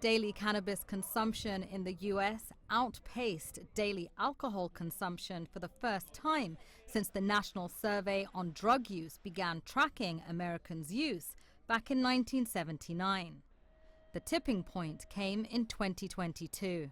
Daily cannabis consumption in the US outpaced daily alcohol consumption for the first time since the National Survey on Drug Use began tracking Americans' use back in 1979. The tipping point came in 2022.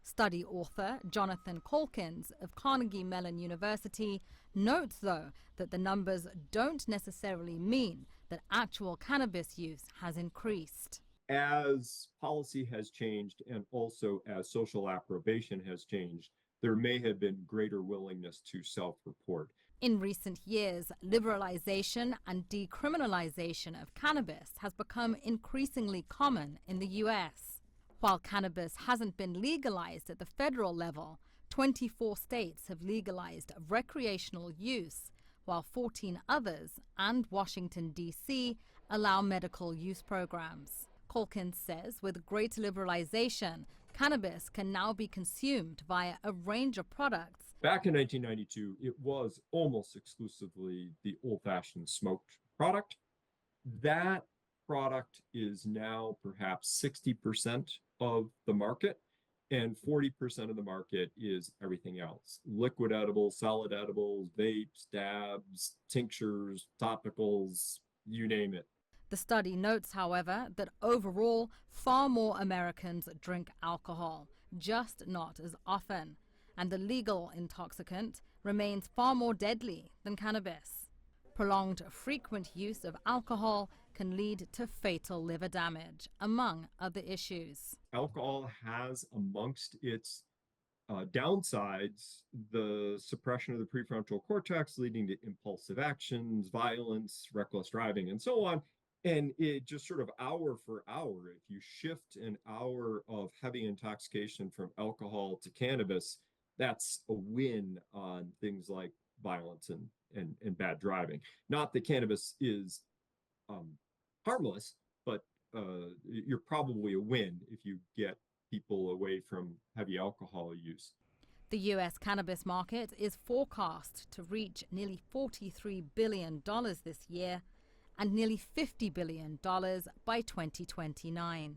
Study author Jonathan Calkins of Carnegie Mellon University notes, though, that the numbers don't necessarily mean that actual cannabis use has increased. As policy has changed and also as social approbation has changed, there may have been greater willingness to self-report. In recent years, liberalization and decriminalization of cannabis has become increasingly common in the US. While cannabis hasn't been legalized at the federal level, 24 states have legalized recreational use, while 14 others and Washington, D.C. allow medical use programs. Calkins says with greater liberalization, cannabis can now be consumed via a range of products. Back in 1992, it was almost exclusively the old-fashioned smoked product. That product is now perhaps 60% of the market, and 40% of the market is everything else. Liquid edibles, solid edibles, vapes, dabs, tinctures, topicals, you name it. The study notes, however, that overall, far more Americans drink alcohol, just not as often, and the legal intoxicant remains far more deadly than cannabis. Prolonged, frequent use of alcohol can lead to fatal liver damage, among other issues. Alcohol has amongst its downsides the suppression of the prefrontal cortex, leading to impulsive actions, violence, reckless driving, and so on. And it just sort of hour for hour, if you shift an hour of heavy intoxication from alcohol to cannabis, that's a win on things like violence and bad driving. Not that cannabis is harmless, but you're probably a win if you get people away from heavy alcohol use. The U.S. cannabis market is forecast to reach nearly $43 billion this year, and nearly $50 billion by 2029.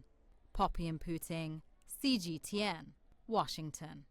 Poppie and Mphuthing, CGTN, Washington.